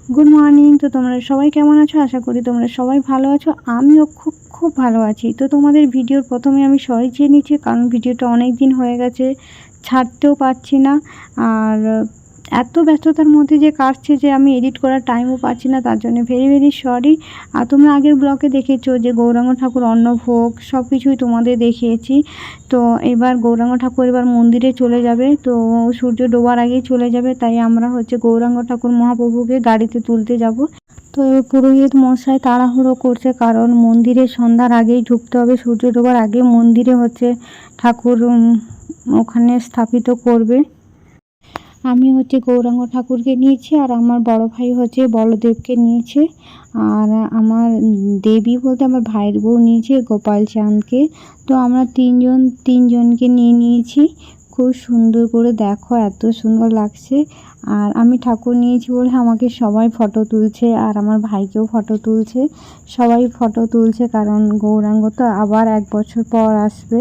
Good morning. তো তোমরা সবাই কেমন আছো? আশা করি তোমরা সবাই ভালো আছো। আমিও খুব খুব ভালো আছি। তো তোমাদের ভিডিওর প্রথমে আমি সরি চেয়ে নিচ্ছি, কারণ ভিডিওটা অনেক দিন হয়ে গেছে, ছাড়তেও পারছি না। আর এত ব্যস্ততার মধ্যে যে কাটছে যে আমি এডিট করার টাইমও পাচ্ছি না, তার জন্য ভেরি ভেরি সরি। আর তোমরা আগের ব্লগে দেখেছো যে গৌরাঙ্গ ঠাকুর অন্নভোগ সব কিছুই তোমাদের দেখিয়েছি। তো এবার গৌরাঙ্গ ঠাকুর এবার মন্দিরে চলে যাবে, তো সূর্য ডোবার আগেই চলে যাবে, তাই আমরা গৌরাঙ্গ ঠাকুর মহাপ্রভুকে গাড়িতে তুলতে যাব। তো এবার পুরোহিত মশাই তাড়াহুড়ো করছে, কারণ মন্দিরে সন্ধ্যার আগেই ঢুকতে হবে, সূর্য ডোবার আগে মন্দিরে ঠাকুর ওখানে স্থাপিত করবে। আমি গৌরাঙ্গ ঠাকুরকে নিয়েছি, আর আমার বড় ভাই বলদেবকে নিয়েছে, আর আমার দেবী বলতে আমার ভাইয়ের বউ নিয়েছে গোপাল চাঁদকে। তো আমরা তিনজনকে নিয়ে নিয়েছি। খুব সুন্দর করে দেখো, এত সুন্দর লাগছে। আর আমি ঠাকুর নিয়েছি বলে আমাকে সবাই ফটো তুলছে, আর আমার ভাইকেও ফটো তুলছে, সবাই ফটো তুলছে, কারণ গৌরাঙ্গ তো আবার 1 বছর পর আসবে।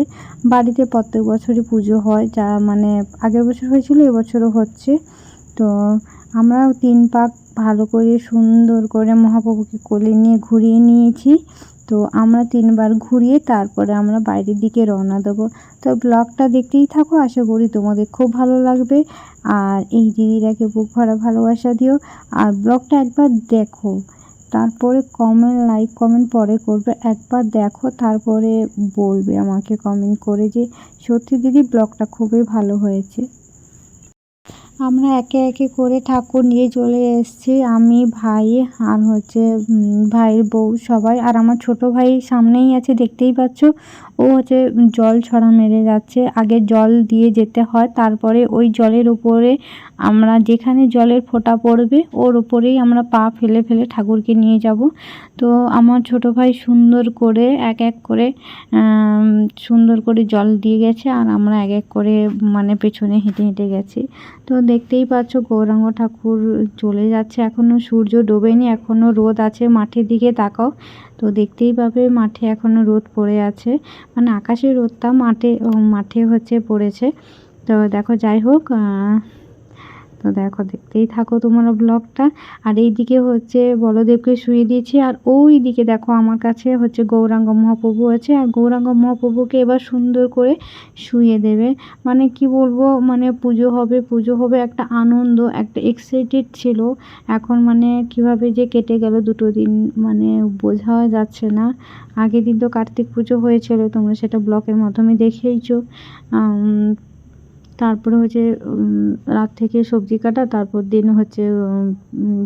বাড়িতে প্রত্যেক বছরই পুজো হয়, যা মানে আগের বছর হয়েছিল, এবছরও হচ্ছে। তো আমরা 3 পাক ভালো করে সুন্দর করে মহাপ্রভুকে কোলে নিয়ে ঘুরিয়ে নিয়েছি। তো আমরা 3 বার ঘুরিয়ে তারপরে আমরা বাইরের দিকে রওনা দেবো। তো ব্লগটা দেখতেই থাকো, আশা করি তোমাদের খুব ভালো লাগবে। আর এই দিদিরাকে বুক ভরা ভালোবাসা দিও, আর ব্লগটা একবার দেখো, তারপরে লাইক কমেন্ট পরে করবে। একবার দেখো, তারপরে বলবে আমাকে কমেন্ট করে যে সত্যি দিদি ব্লগটা খুবই ভালো হয়েছে। আমরা একে একে করে ঠাকুর নিয়ে চলে এসেছি, আমি, ভাই, আর ভাইয়ের বউ সবাই। আর আমার ছোট ভাই সামনেই আছে, দেখতেই পাচ্ছ। ও জল ছড়া মেরে যাচ্ছে। আগে জল দিয়ে যেতে হয়, তারপরে ওই জলের উপরে আমরা যেখানে জলের ফোঁটা পড়বে ওর উপরেই আমরা পা ফেলে ফেলে ঠাকুরকে নিয়ে যাব। তো আমার ছোট ভাই সুন্দর করে এক এক করে সুন্দর করে জল দিয়ে গেছে, আর আমরা এক এক করে মানে পেছনে হেঁটে হেঁটে গেছি। তো দেখতেই পাচ্ছ গৌরাঙ্গ ঠাকুর চলে যাচ্ছে, এখনও সূর্য ডোবেনি, এখনও রোদ আছে। মাঠের দিকে তাকাও, তো দেখতেই পাবে মাঠে এখনও রোদ পড়ে আছে, মানে আকাশে রোদটা মাঠে পড়েছে। তো দেখো, যাই হোক, তো দেখো, দেখতেই থাকো তোমরা ব্লগটা। আর এইদিকে বলদেবকে শুয়ে দিয়েছি, আর ওই দিকে দেখো আমার কাছে গৌরাঙ্গ মহাপ্রভু আছে, আর গৌরাঙ্গ মহাপ্রভুকে এবার সুন্দর করে শুয়ে দেবে। মানে কি বলবো, মানে পুজো হবে একটা আনন্দ, একটা এক্সাইটেড ছিল। এখন মানে কিভাবে যে কেটে গেল 2 দিন, মানে বোঝা যাচ্ছে না। আগের দিন তো কার্তিক পুজো হয়েছিল, তোমরা সেটা ব্লগের মাধ্যমে দেখেইছো। তারপরে রাত থেকে সবজি কাটা, তারপর দিন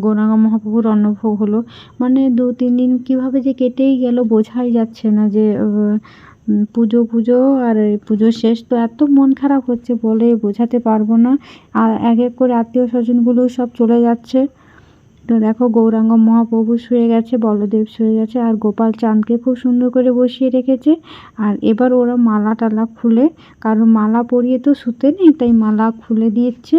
গৌরাঙ্গ মহাপ্রভুর অন্নভোগ হলো। মানে 2-3 দিন কীভাবে যে কেটেই গেল বোঝাই যাচ্ছে না, যে পুজো আর পুজো শেষ। তো এত মন খারাপ হচ্ছে বলে বোঝাতে পারবো না। আর এক এক করে আত্মীয় স্বজনগুলো সব চলে যাচ্ছে। তো দেখো, গৌরাঙ্গ মহাপ্রভু শুয়ে গেছে, বলদেব শুয়ে গেছে, আর গোপাল চাঁদকে খুব সুন্দর করে বসিয়ে রেখেছে। আর এবার ওরা মালা টালা খুলে, কারণ মালা পরিয়ে তো শুতে নেই, তাই মালা খুলে দিচ্ছে।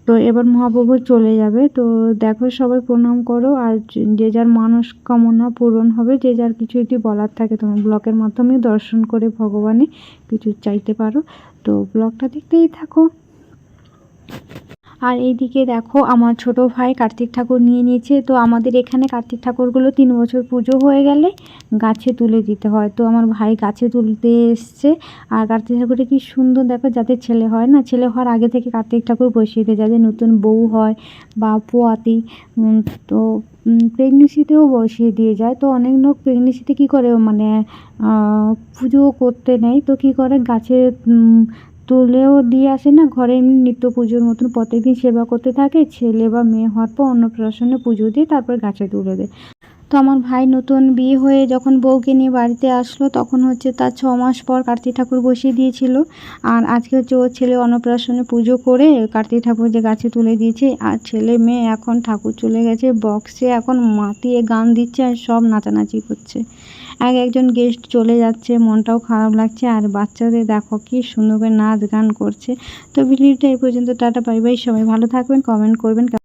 তো এবার মহাপ্রভু চলে যাবে। তো দেখো, সবাই প্রণাম করো, আর যে যার মনস্কামনা পূরণ হবে, যে যার কিছু যদি বলার থাকে তোমার ব্লগের মাধ্যমে দর্শন করে ভগবানে কিছু চাইতে পারো। তো ব্লগটা দেখতেই থাকো। আর এইদিকে দেখো, আমার ছোট ভাই কার্তিক ঠাকুর নিয়ে নিয়েছে। তো আমাদের এখানে কার্তিক ঠাকুরগুলো 3 বছর পুজো হয়ে গেলে গাছে তুলে দিতে হয়। তো আমার ভাই গাছে তুলতে এসছে। আর কার্তিক ঠাকুরটা কি সুন্দর দেখো, যাদের ছেলে হয় না, ছেলে হওয়ার আগে থেকে কার্তিক ঠাকুর বসিয়ে দেয়, যাদের নতুন বউ হয় বা পোয়াতি, তো প্রেগনেন্সিতেও বসিয়ে দিয়ে যায়। তো অনেক লোক প্রেগনেন্সিতে কী করে, মানে পুজো করতে নেয়, তো কী করে গাছে তুলেও দিয়ে আসে না, ঘরে এমনি নিত্য পুজোর মতন প্রত্যেকদিন সেবা করতে থাকে। ছেলে বা মেয়ে হওয়ার পর অন্নপ্রাশনে পুজো দিয়ে তারপর গাছে তুলে দেয়। তো আমার ভাই নতুন বিয়ে হয়ে যখন বউকে নিয়ে বাড়িতে আসলো, তখন তার 6 মাস পর কার্তিক ঠাকুর বসিয়ে দিয়েছিল। আর আজকে ওর ছেলে অন্নপ্রাশনে পুজো করে কার্তিক ঠাকুর যে গাছে তুলে দিয়েছে। আর ছেলে মেয়ে এখন ঠাকুর চলে গেছে, বক্সে এখন মাতিয়ে গান দিচ্ছে, আর সব নাচানাচি করছে। একজন গেস্ট চলে যাচ্ছে, মনটাও খারাপ লাগছে। আর বাচ্চাদের দেখো কি সুন্দর করে নাচ গান করছে। তো ভিডিওটা এই পর্যন্ত, টাটা বাই বাই, সবাই ভালো থাকবেন, কমেন্ট করবেন।